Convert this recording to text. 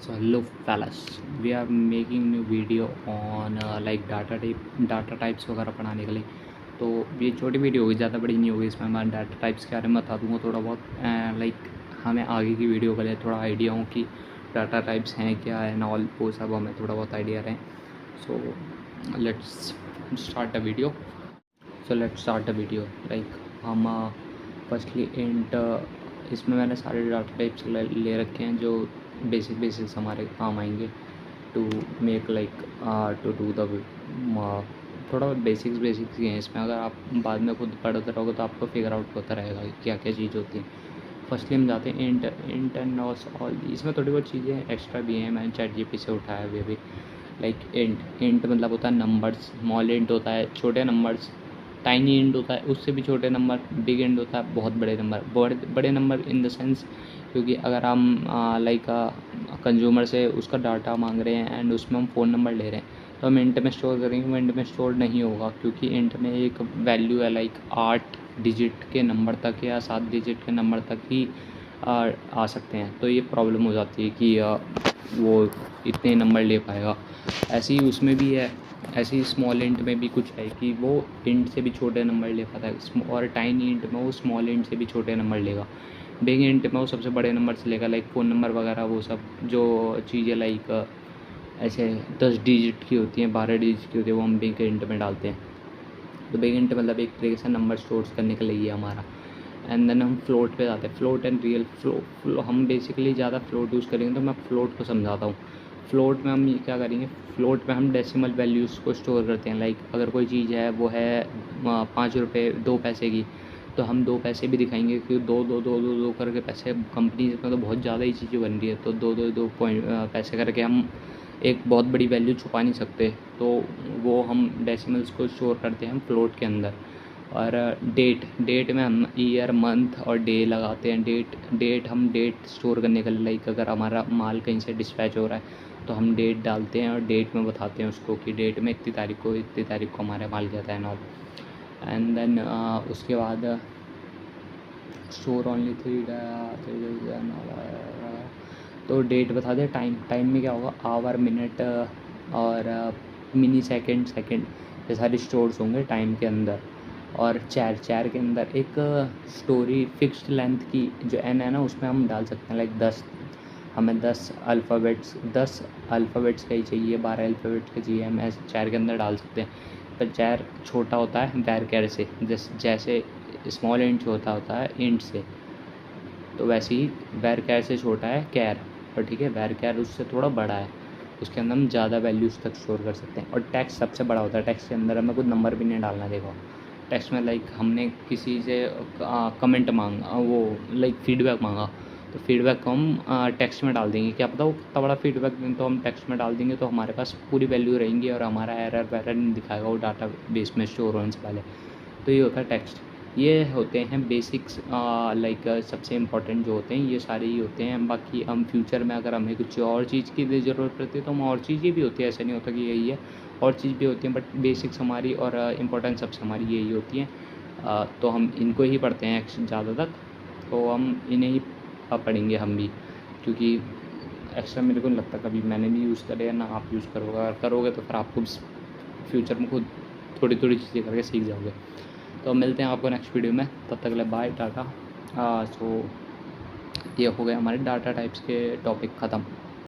So hello fellas, we are making new video on like data types वगैरह पढ़ाने के लिए। तो ये छोटी वीडियो होगी, ज़्यादा बड़ी नहीं होगी। इसमें मैं डाटा टाइप्स के बारे में बता दूंगा थोड़ा बहुत, लाइक हमें आगे की वीडियो के लिए थोड़ा आइडिया हो कि डाटा टाइप्स हैं क्या है, ऑल वो सब हमें थोड़ा बहुत आइडिया रहे। So let's start the video. Like हम फर्स्टली इंट, इसमें मैंने सारे डाटा टाइप्स ले रखे हैं जो बेसिक्स हमारे काम आएंगे to make like to do the थोड़ा बेसिक्स ही हैं इसमें। अगर आप बाद में खुद पढ़ते रहोगे तो आपको फिगर आउट होता रहेगा क्या क्या चीज़ होती है। फर्स्टली हम जाते हैं इंट एंड ऑल। इसमें थोड़ी बहुत चीज़ें एक्स्ट्रा भी हैं, मैंने ChatGPT से उठाया हुए भी। लाइक इंट मतलब होता है नंबर्स, स्मॉल इंट होता है छोटे नंबर्स, टाइनी इंट होता है उससे भी छोटे नंबर, बिग इंट होता है बहुत बड़े नंबर। बड़े नंबर इन द सेंस, क्योंकि अगर हम लाइक कंज्यूमर से उसका डाटा मांग रहे हैं एंड उसमें हम फ़ोन नंबर ले रहे हैं तो हम इंट में स्टोर करेंगे, वो इंट में स्टोर नहीं होगा क्योंकि इंट में एक वैल्यू है लाइक 8 डिजिट के नंबर तक या 7 डिजिट के नंबर तक ही आ सकते हैं। तो ये प्रॉब्लम हो जाती है कि वो इतने नंबर ले पाएगा। ऐसे ही उसमें भी है, ऐसे ही स्मॉल इंट में भी कुछ है कि वो इंट से भी छोटे नंबर ले पाता है, और टाइनी इंट में वो स्मॉल इंट से भी छोटे नंबर लेगा। बिग इंट में वो सबसे बड़े नंबर से लेगा, लाइक फ़ोन नंबर वगैरह वो सब जो चीज़ें लाइक ऐसे 10 डिजिट की होती हैं, 12 डिजिट की होती है, वो हम बिग इंट में डालते हैं। तो बिग इंट मतलब एक तरीके से नंबर स्टोर करने के लिए हमारा। एंड देन हम फ्लोट पे जाते हैं, फ्लोट एंड रियल फ्लो। हम बेसिकली ज़्यादा फ्लोट यूज़ करेंगे तो मैं फ्लोट को समझाता हूँ। फ्लोट में हम ये क्या करेंगे, फ्लोट में हम डेसिमल वैल्यूज़ को स्टोर करते हैं। लाइक अगर कोई चीज़ है वो है 5 रुपये 2 पैसे की, तो हम 2 पैसे भी दिखाएंगे क्योंकि दो करके पैसे कंपनी में तो बहुत ज़्यादा ही चीज़ें बन रही है, तो दो पैसे करके हम एक बहुत बड़ी वैल्यू छुपा नहीं सकते। तो वो हम डेसिमल्स को स्टोर करते हैं हम फ्लोट के अंदर। और डेट में हम ईयर मंथ और डे लगाते हैं। डेट हम डेट स्टोर करने के लिए, लाइक अगर हमारा माल कहीं से डिस्पैच हो रहा है तो हम डेट डालते हैं और डेट में बताते हैं उसको कि डेट में इतनी तारीख को हमारा माल गया था एंड ऑल। एंड देन उसके बाद स्टोर ओनली थ्री, तो डेट बता दें। टाइम में क्या होगा, आवर, मिनट और मिनी सेकेंड ये सारे स्टोर्स होंगे टाइम के अंदर। और चैर के अंदर एक स्टोरी फिक्स्ड लेंथ की जो n है ना, उसमें हम डाल सकते हैं लाइक 10, हमें 10 अल्फ़ाबेट्स का ही चाहिए, 12 अल्फ़ाबेट्स का चाहिए, हम ऐसे चैर के अंदर डाल सकते हैं। पर चैर छोटा होता है वैर से, जैसे स्मॉल इंट छोटा होता है इंट से, तो वैसे ही वैर कैर से छोटा है कैर, और ठीक है वैर कैर उससे थोड़ा बड़ा है, उसके अंदर हम ज़्यादा वैल्यूज़ तक स्टोर कर सकते हैं। और टेक्स्ट सबसे बड़ा होता है, टेक्स्ट के अंदर हमें कुछ नंबर भी नहीं डालना। देखो टेक्स्ट में लाइक हमने किसी से कमेंट मांगा, वो लाइक फीडबैक मांगा, तो फीडबैक को हम टेक्स्ट में डाल देंगे। क्या पता वो कितना बड़ा फीडबैक दें, तो हम टेक्स्ट में डाल देंगे तो हमारे पास पूरी वैल्यू रहेंगी और हमारा एरर वैरर नहीं दिखाएगा वो डाटा बेस में स्टोर होने से पहले। तो ये होता है टेक्स्ट। ये होते हैं बेसिक्स, लाइक सबसे इम्पोर्टेंट जो होते हैं ये सारे ही होते हैं। बाकी हम फ्यूचर में अगर हमें कुछ और चीज़ की ज़रूरत पड़ती है तो हम और चीज़ें भी होती है, ऐसा नहीं होता कि यही है, और चीज़ भी होती हैं, बट बेसिक्स हमारी और इम्पोर्टेंट सबसे हमारी यही होती हैं। तो हम इनको ही पढ़ते हैं ज़्यादा तक, तो हम इन्हें ही पढ़ेंगे हम भी, क्योंकि एक्स्ट्रा मेरे को नहीं लगता कभी मैंने भी यूज़ करे ना आप यूज़ करोगे। अगर करोगे तो फिर आपको फ्यूचर में खुद थोड़ी चीज़ें करके सीख जाओगे। तो मिलते हैं आपको नेक्स्ट वीडियो में, तब तक के लिए बाय टाटा। सो ये हो गए हमारे डाटा टाइप्स के टॉपिक ख़त्म।